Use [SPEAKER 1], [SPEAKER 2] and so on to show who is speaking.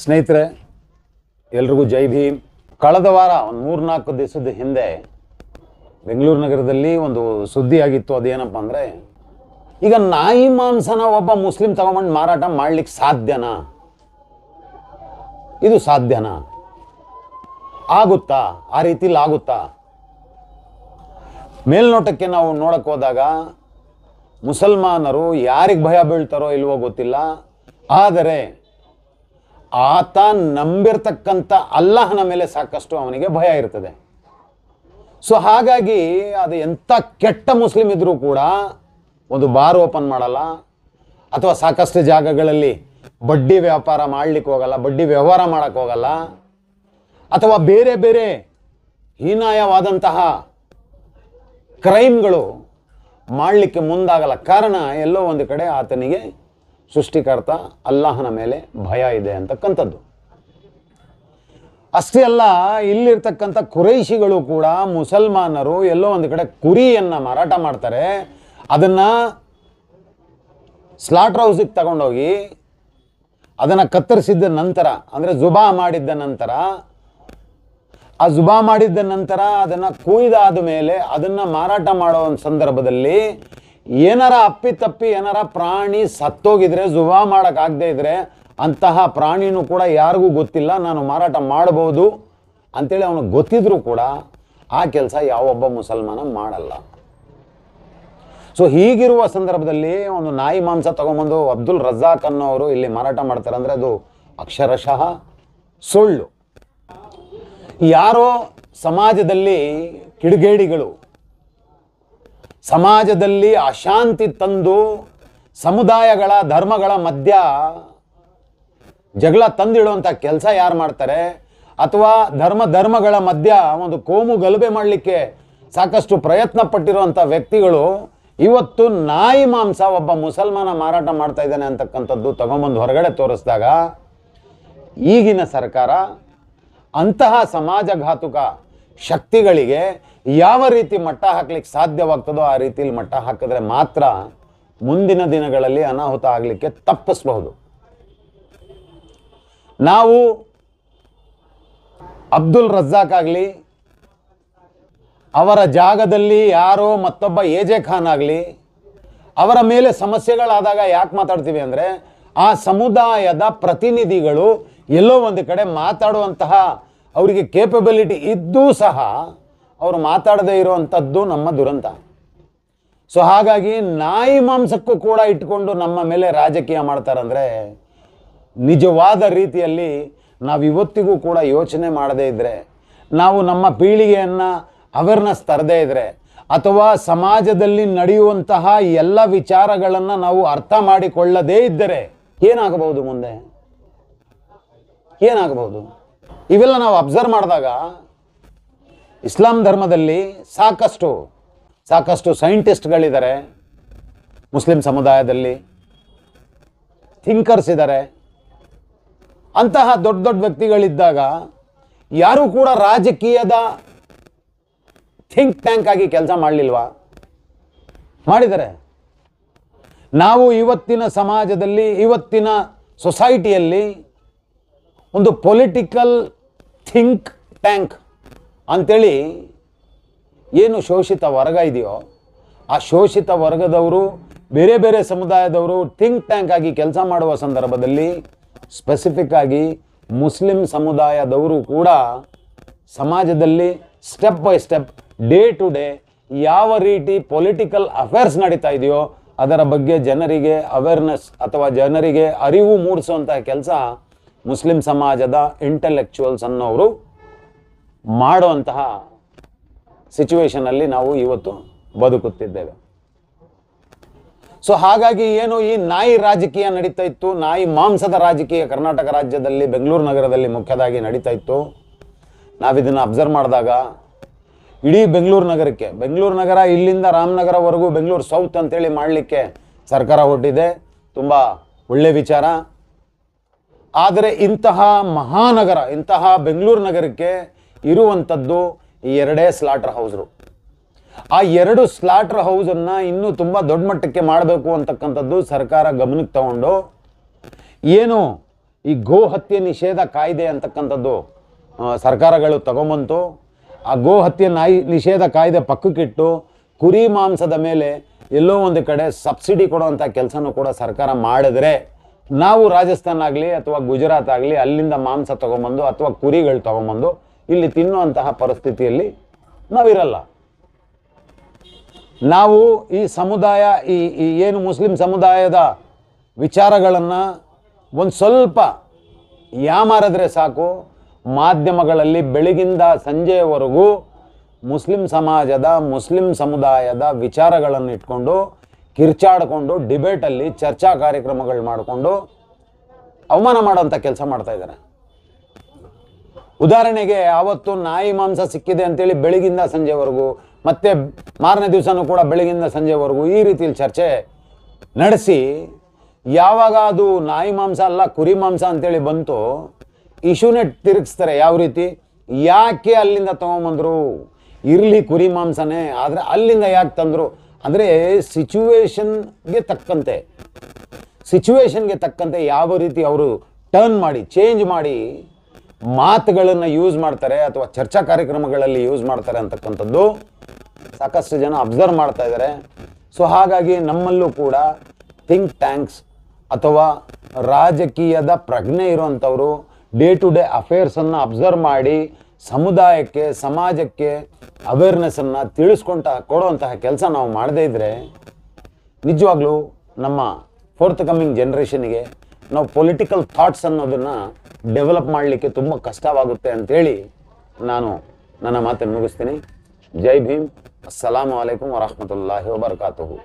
[SPEAKER 1] ಸ್ನೇಹಿತರೆ, ಎಲ್ರಿಗೂ ಜೈ ಭೀಮ್. ಕಳೆದ ವಾರ ಒಂದು 3-4 ದಿವಸದ ಹಿಂದೆ ಬೆಂಗಳೂರು ನಗರದಲ್ಲಿ ಒಂದು ಸುದ್ದಿ ಆಗಿತ್ತು. ಅದೇನಪ್ಪ ಅಂದರೆ, ಈಗ ನಾಯಿ ಮಾಂಸನ ಒಬ್ಬ ಮುಸ್ಲಿಂ ತಗೊಂಡು ಮಾರಾಟ ಮಾಡ್ಲಿಕ್ಕೆ ಸಾಧ್ಯನಾ? ಇದು ಸಾಧ್ಯನಾ? ಆಗುತ್ತಾ? ಆ ರೀತಿಲಿ ಆಗುತ್ತಾ? ಮೇಲ್ನೋಟಕ್ಕೆ ನಾವು ನೋಡಕ್ಕೆ ಹೋದಾಗ ಮುಸಲ್ಮಾನರು ಯಾರಿಗೆ ಭಯ ಬೀಳ್ತಾರೋ ಇಲ್ವೋ ಗೊತ್ತಿಲ್ಲ, ಆದರೆ ಆತ ನಂಬಿರ್ತಕ್ಕಂಥ ಅಲ್ಲಾಹನ ಮೇಲೆ ಸಾಕಷ್ಟು ಅವನಿಗೆ ಭಯ ಇರ್ತದೆ. ಸೊ ಹಾಗಾಗಿ ಅದು ಎಂಥ ಕೆಟ್ಟ ಮುಸ್ಲಿಂ ಇದ್ರೂ ಕೂಡ ಒಂದು ಬಾರ್ ಓಪನ್ ಮಾಡಲ್ಲ, ಅಥವಾ ಸಾಕಷ್ಟು ಜಾಗಗಳಲ್ಲಿ ಬಡ್ಡಿ ವ್ಯಾಪಾರ ಮಾಡ್ಲಿಕ್ಕೆ ಹೋಗಲ್ಲ, ಬಡ್ಡಿ ವ್ಯವಹಾರ ಮಾಡೋಕ್ಕೆ ಹೋಗಲ್ಲ, ಅಥವಾ ಬೇರೆ ಬೇರೆ ಹೀನಾಯವಾದಂತಹ ಕ್ರೈಮ್ಗಳು ಮಾಡಲಿಕ್ಕೆ ಮುಂದಾಗಲ್ಲ. ಕಾರಣ ಎಲ್ಲೋ ಒಂದು ಕಡೆ ಆತನಿಗೆ ಸೃಷ್ಟಿಕರ್ತ ಅಲ್ಲಾಹನ ಮೇಲೆ ಭಯ ಇದೆ ಅಂತಕ್ಕಂಥದ್ದು. ಅಷ್ಟೇ ಅಲ್ಲ, ಇಲ್ಲಿರ್ತಕ್ಕಂಥ ಕುರೈಶಿಗಳು ಕೂಡ ಮುಸಲ್ಮಾನರು ಎಲ್ಲೋ ಒಂದು ಕಡೆ ಕುರಿಯನ್ನು ಮಾರಾಟ ಮಾಡ್ತಾರೆ. ಅದನ್ನು ಸ್ಲಾಟರ್ ಹೌಸಿಗೆ ತಗೊಂಡೋಗಿ ಅದನ್ನು ಕತ್ತರಿಸಿದ ನಂತರ, ಅಂದರೆ ಜುಬಾ ಮಾಡಿದ್ದ ನಂತರ, ಆ ಜುಬಾ ಮಾಡಿದ್ದ ನಂತರ ಅದನ್ನು ಕುಯ್ದಾದ ಮೇಲೆ ಅದನ್ನು ಮಾರಾಟ ಮಾಡೋ ಒಂದು ಸಂದರ್ಭದಲ್ಲಿ ಏನಾರ ಅಪ್ಪಿತಪ್ಪಿ ಏನಾರ ಪ್ರಾಣಿ ಸತ್ತೋಗಿದ್ರೆ, ಜುಬಾ ಮಾಡೋಕ್ಕಾಗದೇ ಇದ್ರೆ, ಅಂತಹ ಪ್ರಾಣಿನೂ ಕೂಡ ಯಾರಿಗೂ ಗೊತ್ತಿಲ್ಲ, ನಾನು ಮಾರಾಟ ಮಾಡ್ಬೋದು ಅಂಥೇಳಿ ಅವನಿಗೆ ಗೊತ್ತಿದ್ರೂ ಕೂಡ ಆ ಕೆಲಸ ಯಾವೊಬ್ಬ ಮುಸಲ್ಮಾನ ಮಾಡಲ್ಲ. ಸೊ ಹೀಗಿರುವ ಸಂದರ್ಭದಲ್ಲಿ ಒಂದು ನಾಯಿ ಮಾಂಸ ತಗೊಂಬಂದು ಅಬ್ದುಲ್ ರಜಾಕ್ ಅನ್ನೋರು ಇಲ್ಲಿ ಮಾರಾಟ ಮಾಡ್ತಾರೆ ಅಂದರೆ ಅದು ಅಕ್ಷರಶಃ ಸುಳ್ಳು. ಯಾರೋ ಸಮಾಜದಲ್ಲಿ ಕಿಡಿಗೇಡಿಗಳು ಸಮಾಜದಲ್ಲಿ ಅಶಾಂತಿ ತಂದು ಸಮುದಾಯಗಳ ಧರ್ಮಗಳ ಮಧ್ಯ ಜಗಳ ತಂದಿಡುವಂಥ ಕೆಲಸ ಯಾರು ಮಾಡ್ತಾರೆ, ಅಥವಾ ಧರ್ಮಗಳ ಮಧ್ಯ ಒಂದು ಕೋಮು ಗಲಭೆ ಮಾಡಲಿಕ್ಕೆ ಸಾಕಷ್ಟು ಪ್ರಯತ್ನ ಪಟ್ಟಿರುವಂಥ ವ್ಯಕ್ತಿಗಳು ಇವತ್ತು ನಾಯಿ ಮಾಂಸ ಒಬ್ಬ ಮುಸಲ್ಮಾನ ಮಾರಾಟ ಮಾಡ್ತಾ ಇದ್ದಾನೆ ಅಂತಕ್ಕಂಥದ್ದು ತಗೊಂಬಂದು ಹೊರಗಡೆ ತೋರಿಸಿದಾಗ ಈಗಿನ ಸರ್ಕಾರ ಅಂತಹ ಸಮಾಜಘಾತುಕ ಶಕ್ತಿಗಳಿಗೆ ಯಾವ ರೀತಿ ಮಟ್ಟ ಹಾಕ್ಲಿಕ್ಕೆ ಸಾಧ್ಯವಾಗ್ತದೋ ಆ ರೀತಿಯಲ್ಲಿ ಮಟ್ಟ ಹಾಕಿದ್ರೆ ಮಾತ್ರ ಮುಂದಿನ ದಿನಗಳಲ್ಲಿ ಅನಾಹುತ ಆಗಲಿಕ್ಕೆ ತಪ್ಪಿಸಬಹುದು. ನಾವು ಅಬ್ದುಲ್ ರಜಾಕ್ ಆಗಲಿ, ಅವರ ಜಾಗದಲ್ಲಿ ಯಾರೋ ಮತ್ತೊಬ್ಬ ಎಜೆ ಖಾನ್ ಆಗಲಿ, ಅವರ ಮೇಲೆ ಸಮಸ್ಯೆಗಳಾದಾಗ ಯಾಕೆ ಮಾತಾಡ್ತೀವಿ ಅಂದರೆ, ಆ ಸಮುದಾಯದ ಪ್ರತಿನಿಧಿಗಳು ಎಲ್ಲೋ ಒಂದು ಕಡೆ ಮಾತಾಡುವಂತಹ ಅವರಿಗೆ ಕೇಪಬಿಲಿಟಿ ಇದ್ದೂ ಸಹ ಅವರು ಮಾತಾಡದೇ ಇರುವಂಥದ್ದು ನಮ್ಮ ದುರಂತ. ಸೊ ಹಾಗಾಗಿ ನಾಯಿ ಮಾಂಸಕ್ಕೂ ಕೂಡ ಇಟ್ಕೊಂಡು ನಮ್ಮ ಮೇಲೆ ರಾಜಕೀಯ ಮಾಡ್ತಾರಂದರೆ ನಿಜವಾದ ರೀತಿಯಲ್ಲಿ ನಾವು ಇವತ್ತಿಗೂ ಕೂಡ ಯೋಚನೆ ಮಾಡದೇ ಇದ್ದರೆ, ನಾವು ನಮ್ಮ ಪೀಳಿಗೆಯನ್ನು ಅವೇರ್ನೆಸ್ ತರದೇ ಇದ್ದರೆ, ಅಥವಾ ಸಮಾಜದಲ್ಲಿ ನಡೆಯುವಂತಹ ಎಲ್ಲ ವಿಚಾರಗಳನ್ನು ನಾವು ಅರ್ಥ ಮಾಡಿಕೊಳ್ಳದೇ ಇದ್ದರೆ ಏನಾಗಬಹುದು? ಮುಂದೆ ಏನಾಗಬಹುದು? ಇವೆಲ್ಲ ನಾವು ಅಬ್ಸರ್ವ್ ಮಾಡಿದಾಗ ಇಸ್ಲಾಂ ಧರ್ಮದಲ್ಲಿ ಸಾಕಷ್ಟು ಸೈಂಟಿಸ್ಟ್ಗಳಿದ್ದಾರೆ, ಮುಸ್ಲಿಂ ಸಮುದಾಯದಲ್ಲಿ ಥಿಂಕರ್ಸ್ ಇದ್ದಾರೆ. ಅಂತಹ ದೊಡ್ಡ ದೊಡ್ಡ ವ್ಯಕ್ತಿಗಳಿದ್ದಾಗ ಯಾರೂ ಕೂಡ ರಾಜಕೀಯದ ಥಿಂಕ್ ಟ್ಯಾಂಕ್ ಆಗಿ ಕೆಲಸ ಮಾಡಲಿಲ್ವಾ? ಮಾಡಿದ್ದಾರೆ. ನಾವು ಇವತ್ತಿನ ಸಮಾಜದಲ್ಲಿ, ಇವತ್ತಿನ ಸೊಸೈಟಿಯಲ್ಲಿ ಒಂದು ಪೊಲಿಟಿಕಲ್ ಥಿಂಕ್ ಟ್ಯಾಂಕ್ ಅಂಥೇಳಿ ಏನು ಶೋಷಿತ ವರ್ಗ ಇದೆಯೋ, ಆ ಶೋಷಿತ ವರ್ಗದವರು, ಬೇರೆ ಬೇರೆ ಸಮುದಾಯದವರು ಥಿಂಕ್ ಟ್ಯಾಂಕ್ ಆಗಿ ಕೆಲಸ ಮಾಡುವ ಸಂದರ್ಭದಲ್ಲಿ ಸ್ಪೆಸಿಫಿಕ್ ಆಗಿ ಮುಸ್ಲಿಂ ಸಮುದಾಯದವರು ಕೂಡ ಸಮಾಜದಲ್ಲಿ step by step, day to day ಯಾವ ರೀತಿ ಪೊಲಿಟಿಕಲ್ ಅಫೇರ್ಸ್ ನಡೀತಾ ಇದೆಯೋ ಅದರ ಬಗ್ಗೆ ಜನರಿಗೆ ಅವೇರ್ನೆಸ್ ಅಥವಾ ಜನರಿಗೆ ಅರಿವು ಮೂಡಿಸುವಂತಹ ಕೆಲಸ ಮುಸ್ಲಿಂ ಸಮಾಜದ ಇಂಟೆಲೆಕ್ಚುವಲ್ಸ್ ಅನ್ನೋರು ಮಾಡುವಂತಹ ಸಿಚುವೇಶನಲ್ಲಿ ನಾವು ಇವತ್ತು ಬದುಕುತ್ತಿದ್ದೇವೆ. ಸೊ ಹಾಗಾಗಿ ಏನು ಈ ನಾಯಿ ರಾಜಕೀಯ ನಡೀತಾ ಇತ್ತು, ನಾಯಿ ಮಾಂಸದ ರಾಜಕೀಯ ಕರ್ನಾಟಕ ರಾಜ್ಯದಲ್ಲಿ ಬೆಂಗಳೂರು ನಗರದಲ್ಲಿ ಮುಖ್ಯದಾಗಿ ನಡೀತಾ ಇತ್ತು. ನಾವಿದನ್ನು ಅಬ್ಸರ್ವ್ ಮಾಡಿದಾಗ ಇಡೀ ಬೆಂಗಳೂರು ನಗರ ಇಲ್ಲಿಂದ ರಾಮನಗರವರೆಗೂ ಬೆಂಗಳೂರು ಸೌತ್ ಅಂತೇಳಿ ಮಾಡಲಿಕ್ಕೆ ಸರ್ಕಾರ ಹೊರಟಿದೆ. ತುಂಬ ಒಳ್ಳೆಯ ವಿಚಾರ. ಆದರೆ ಇಂತಹ ಮಹಾನಗರ, ಇಂತಹ ಬೆಂಗಳೂರು ನಗರಕ್ಕೆ ಇರುವಂಥದ್ದು ಈ 2 ಸ್ಲಾಟರ್ ಹೌಸ್ರು. ಆ 2 ಸ್ಲಾಟರ್ ಹೌಸನ್ನು ಇನ್ನೂ ತುಂಬ ದೊಡ್ಡ ಮಟ್ಟಕ್ಕೆ ಮಾಡಬೇಕು ಅಂತಕ್ಕಂಥದ್ದು ಸರ್ಕಾರ ಗಮನಕ್ಕೆ ತಗೊಂಡು ಏನು ಈ ಗೋ ಹತ್ಯೆ ನಿಷೇಧ ಕಾಯ್ದೆ ಅಂತಕ್ಕಂಥದ್ದು ಸರ್ಕಾರಗಳು ತಗೊಂಬಂತು. ಆ ಗೋ ಹತ್ಯೆ ನಿಷೇಧ ಕಾಯ್ದೆ ಪಕ್ಕಕ್ಕಿಟ್ಟು ಕುರಿ ಮಾಂಸದ ಮೇಲೆ ಎಲ್ಲೋ ಒಂದು ಕಡೆ ಸಬ್ಸಿಡಿ ಕೊಡುವಂಥ ಕೆಲಸನೂ ಕೂಡ ಸರ್ಕಾರ ಮಾಡಿದ್ರೆ ನಾವು ರಾಜಸ್ಥಾನ ಆಗಲಿ ಅಥವಾ ಗುಜರಾತ್ ಆಗಲಿ ಅಲ್ಲಿಂದ ಮಾಂಸ ತೊಗೊಂಬಂದು ಅಥವಾ ಕುರಿಗಳು ತೊಗೊಂಬಂದು ಇಲ್ಲಿ ತಿನ್ನುವಂತಹ ಪರಿಸ್ಥಿತಿಯಲ್ಲಿ ನಾವಿರಲ್ಲ. ನಾವು ಈ ಸಮುದಾಯ ಈ ಏನು ಮುಸ್ಲಿಂ ಸಮುದಾಯದ ವಿಚಾರಗಳನ್ನು ಒಂದು ಸ್ವಲ್ಪ ಯಾಮಾರಿದ್ರೆ ಸಾಕು, ಮಾಧ್ಯಮಗಳಲ್ಲಿ ಬೆಳಗಿಂದ ಸಂಜೆಯವರೆಗೂ ಮುಸ್ಲಿಂ ಸಮಾಜದ ಮುಸ್ಲಿಂ ಸಮುದಾಯದ ವಿಚಾರಗಳನ್ನು ಇಟ್ಕೊಂಡು ಕಿರ್ಚಾಡಿಕೊಂಡು ಡಿಬೇಟಲ್ಲಿ ಚರ್ಚಾ ಕಾರ್ಯಕ್ರಮಗಳು ಮಾಡಿಕೊಂಡು ಅವಮಾನ ಮಾಡೋಂಥ ಕೆಲಸ ಮಾಡ್ತಾ ಇದ್ದಾರೆ. ಉದಾಹರಣೆಗೆ ಆವತ್ತು ನಾಯಿ ಮಾಂಸ ಸಿಕ್ಕಿದೆ ಅಂತೇಳಿ ಬೆಳಗಿಂದ ಸಂಜೆವರೆಗೂ ಮತ್ತೆ ಮಾರನೇ ದಿವಸನೂ ಕೂಡ ಬೆಳಗಿಂದ ಸಂಜೆವರೆಗೂ ಈ ರೀತಿಯಲ್ಲಿ ಚರ್ಚೆ ನಡೆಸಿ ಯಾವಾಗ ಅದು ನಾಯಿ ಮಾಂಸ ಅಲ್ಲ ಕುರಿ ಮಾಂಸ ಅಂತೇಳಿ ಬಂತು ಇಶ್ಯೂನೇ ತಿರುಗಿಸ್ತಾರೆ. ಯಾವ ರೀತಿ, ಯಾಕೆ ಅಲ್ಲಿಂದ ತೊಗೊಂಬಂದರು, ಇರಲಿ ಕುರಿ ಮಾಂಸನೇ ಆದರೆ ಅಲ್ಲಿಂದ ಯಾಕೆ ತಂದರು ಅಂದರೆ ಸಿಚುವೇಶನ್ಗೆ ತಕ್ಕಂತೆ ಯಾವ ರೀತಿ ಅವರು ಟರ್ನ್ ಮಾಡಿ ಚೇಂಜ್ ಮಾಡಿ ಮಾತುಗಳನ್ನು ಯೂಸ್ ಮಾಡ್ತಾರೆ ಅಥವಾ ಚರ್ಚಾ ಕಾರ್ಯಕ್ರಮಗಳಲ್ಲಿ ಯೂಸ್ ಮಾಡ್ತಾರೆ ಅಂತಕ್ಕಂಥದ್ದು ಸಾಕಷ್ಟು ಜನ ಅಬ್ಸರ್ವ್ ಮಾಡ್ತಾ ಇದ್ದಾರೆ. ಸೊ ಹಾಗಾಗಿ ನಮ್ಮಲ್ಲೂ ಕೂಡ ಥಿಂಕ್ ಟ್ಯಾಂಕ್ಸ್ ಅಥವಾ ರಾಜಕೀಯದ ಪ್ರಜ್ಞೆ ಇರುವಂಥವರು ಡೇ ಟು ಡೇ ಅಫೇರ್ಸನ್ನು ಅಬ್ಸರ್ವ್ ಮಾಡಿ ಸಮುದಾಯಕ್ಕೆ ಸಮಾಜಕ್ಕೆ ಅವೇರ್ನೆಸ್ಸನ್ನು ಕೊಡುವಂತಹ ಕೆಲಸ ನಾವು ಮಾಡದೇ ಇದ್ದರೆ ನಿಜವಾಗ್ಲೂ ನಮ್ಮ ಫೋರ್ತ್ ಕಮಿಂಗ್ ಜನ್ರೇಷನ್ಗೆ ನಾವು ಪೊಲಿಟಿಕಲ್ ಥಾಟ್ಸ್ ಅನ್ನೋದನ್ನು ಡೆವಲಪ್ ಮಾಡಲಿಕ್ಕೆ ತುಂಬ ಕಷ್ಟವಾಗುತ್ತೆ ಅಂತೇಳಿ ನಾನು ನನ್ನ ಮಾತನ್ನು ಮುಗಿಸ್ತೀನಿ. ಜೈ ಭೀಮ್. ಅಸ್ಸಲಾಮು ಅಲೈಕುಂ ವರಹಮತುಲ್ಲಾಹಿ ವಬರಕಾತುಹು.